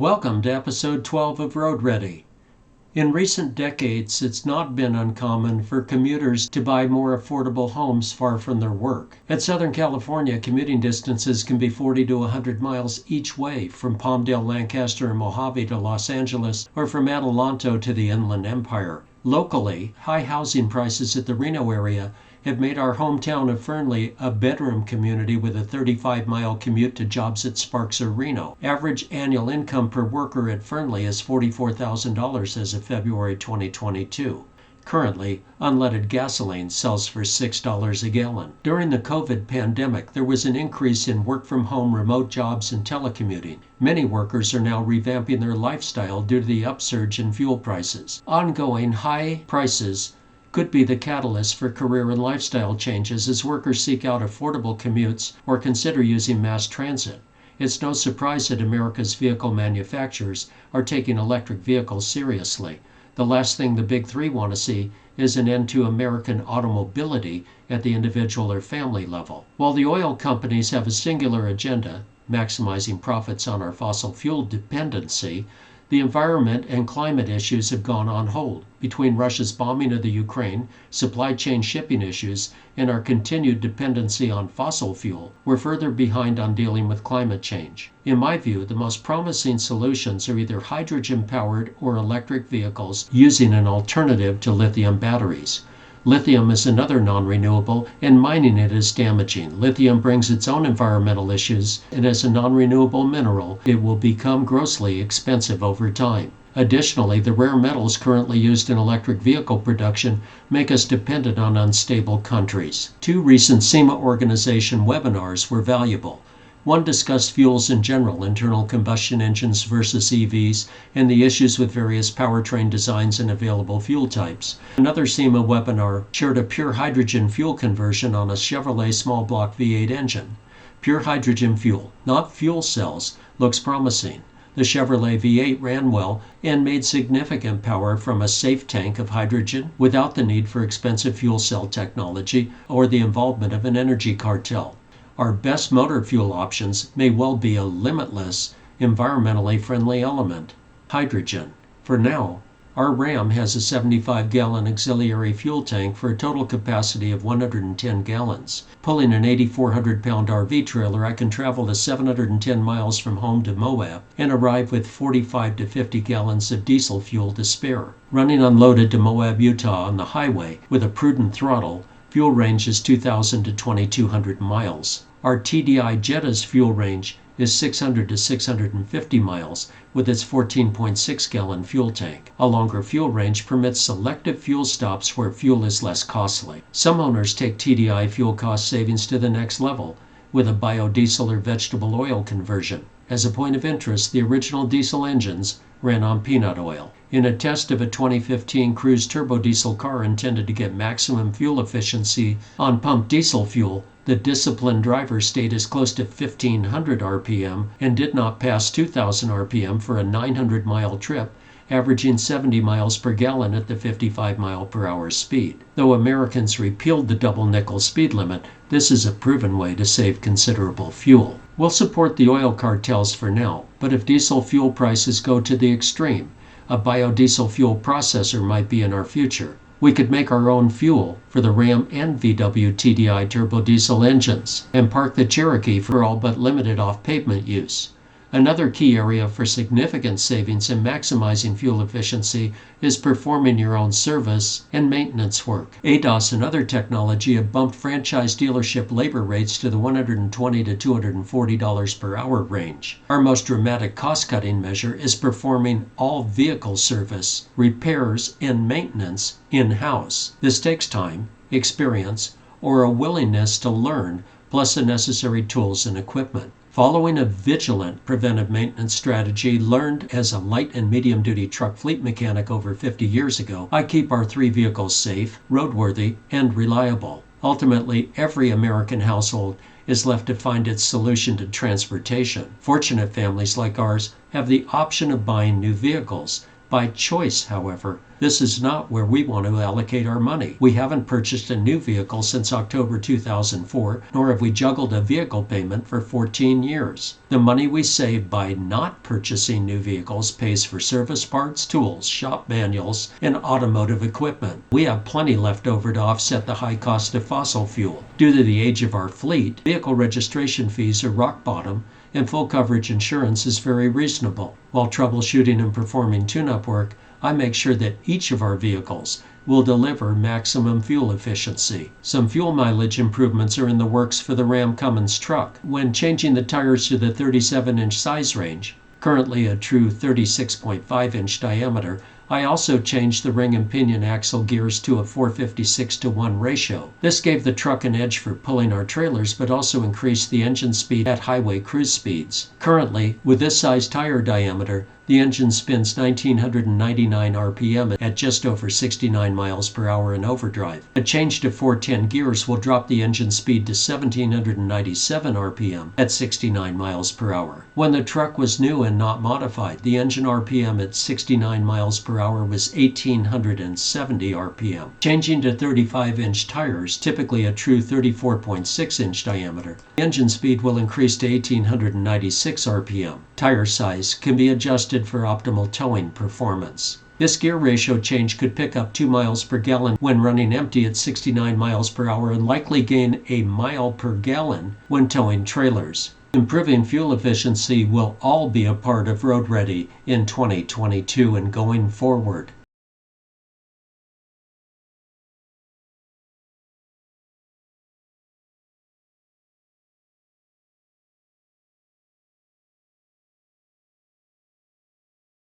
Welcome to episode 12 of Road Ready. In recent decades, it's not been uncommon for commuters to buy more affordable homes far from their work. At Southern California, commuting distances can be 40 to 100 miles each way, from Palmdale, Lancaster, and Mojave to Los Angeles, or from Adelanto to the Inland Empire. Locally, high housing prices at the Reno area have made our hometown of Fernley a bedroom community with a 35-mile commute to jobs at Sparks or Reno. Average annual income per worker at Fernley is $44,000 as of February 2022. Currently, unleaded gasoline sells for $6 a gallon. During the COVID pandemic, there was an increase in work-from-home remote jobs and telecommuting. Many workers are now revamping their lifestyle due to the upsurge in fuel prices. Ongoing high prices could be the catalyst for career and lifestyle changes as workers seek out affordable commutes or consider using mass transit. It's no surprise that America's vehicle manufacturers are taking electric vehicles seriously. The last thing the Big Three want to see is an end to American automobility at the individual or family level. While the oil companies have a singular agenda, maximizing profits on our fossil fuel dependency, the environment and climate issues have gone on hold. Between Russia's bombing of the Ukraine, supply chain shipping issues, and our continued dependency on fossil fuel, we're further behind on dealing with climate change. In my view, the most promising solutions are either hydrogen-powered or electric vehicles using an alternative to lithium batteries. Lithium is another non-renewable, and mining it is damaging. Lithium brings its own environmental issues, and as a non-renewable mineral, it will become grossly expensive over time. Additionally, the rare metals currently used in electric vehicle production make us dependent on unstable countries. 2 recent SEMA organization webinars were valuable. One discussed fuels in general, internal combustion engines versus EVs, and the issues with various powertrain designs and available fuel types. Another SEMA webinar shared a pure hydrogen fuel conversion on a Chevrolet small block V8 engine. Pure hydrogen fuel, not fuel cells, looks promising. The Chevrolet V8 ran well and made significant power from a safe tank of hydrogen without the need for expensive fuel cell technology or the involvement of an energy cartel. Our best motor fuel options may well be a limitless, environmentally friendly element, hydrogen. For now, our Ram has a 75-gallon auxiliary fuel tank for a total capacity of 110 gallons. Pulling an 8,400-pound RV trailer, I can travel the 710 miles from home to Moab and arrive with 45 to 50 gallons of diesel fuel to spare. Running unloaded to Moab, Utah on the highway with a prudent throttle, fuel range is 2,000 to 2,200 miles. Our TDI Jetta's fuel range is 600 to 650 miles with its 14.6-gallon fuel tank. A longer fuel range permits selective fuel stops where fuel is less costly. Some owners take TDI fuel cost savings to the next level with a biodiesel or vegetable oil conversion. As a point of interest, the original diesel engines ran on peanut oil. In a test of a 2015 Cruise turbo diesel car intended to get maximum fuel efficiency on pumped diesel fuel, the disciplined driver stayed as close to 1,500 RPM and did not pass 2,000 RPM for a 900-mile trip, averaging 70 miles per gallon at the 55-mile-per-hour speed. Though Americans repealed the double nickel speed limit, this is a proven way to save considerable fuel. We'll support the oil cartels for now, but if diesel fuel prices go to the extreme, a biodiesel fuel processor might be in our future. We could make our own fuel for the Ram and VW TDI turbo diesel engines and park the Cherokee for all but limited off-pavement use. Another key area for significant savings and maximizing fuel efficiency is performing your own service and maintenance work. ADAS and other technology have bumped franchise dealership labor rates to the $120 to $240 per hour range. Our most dramatic cost-cutting measure is performing all vehicle service, repairs, and maintenance in-house. This takes time, experience, or a willingness to learn, plus the necessary tools and equipment. Following a vigilant preventive maintenance strategy learned as a light and medium-duty truck fleet mechanic over 50 years ago, I keep our 3 vehicles safe, roadworthy, and reliable. Ultimately, every American household is left to find its solution to transportation. Fortunate families like ours have the option of buying new vehicles, By choice, however, this is not where we want to allocate our money. We haven't purchased a new vehicle since October 2004, nor have we juggled a vehicle payment for 14 years. The money we save by not purchasing new vehicles pays for service parts, tools, shop manuals, and automotive equipment. We have plenty left over to offset the high cost of fossil fuel. Due to the age of our fleet, vehicle registration fees are rock bottom, and full coverage insurance is very reasonable. While troubleshooting and performing tune-up work, I make sure that each of our vehicles will deliver maximum fuel efficiency. Some fuel mileage improvements are in the works for the Ram Cummins truck. When changing the tires to the 37-inch size range, currently a true 36.5-inch diameter, I also changed the ring and pinion axle gears to a 456:1 ratio. This gave the truck an edge for pulling our trailers, but also increased the engine speed at highway cruise speeds. Currently, with this size tire diameter, the engine spins 1,999 RPM at just over 69 miles per hour in overdrive. A change to 410 gears will drop the engine speed to 1,797 RPM at 69 miles per hour. When the truck was new and not modified, the engine RPM at 69 miles per hour was 1,870 RPM. Changing to 35-inch tires, typically a true 34.6-inch diameter, the engine speed will increase to 1,896 RPM. Tire size can be adjusted for optimal towing performance. This gear ratio change could pick up 2 miles per gallon when running empty at 69 miles per hour and likely gain a mile per gallon when towing trailers. Improving fuel efficiency will all be a part of Road Ready in 2022 and going forward.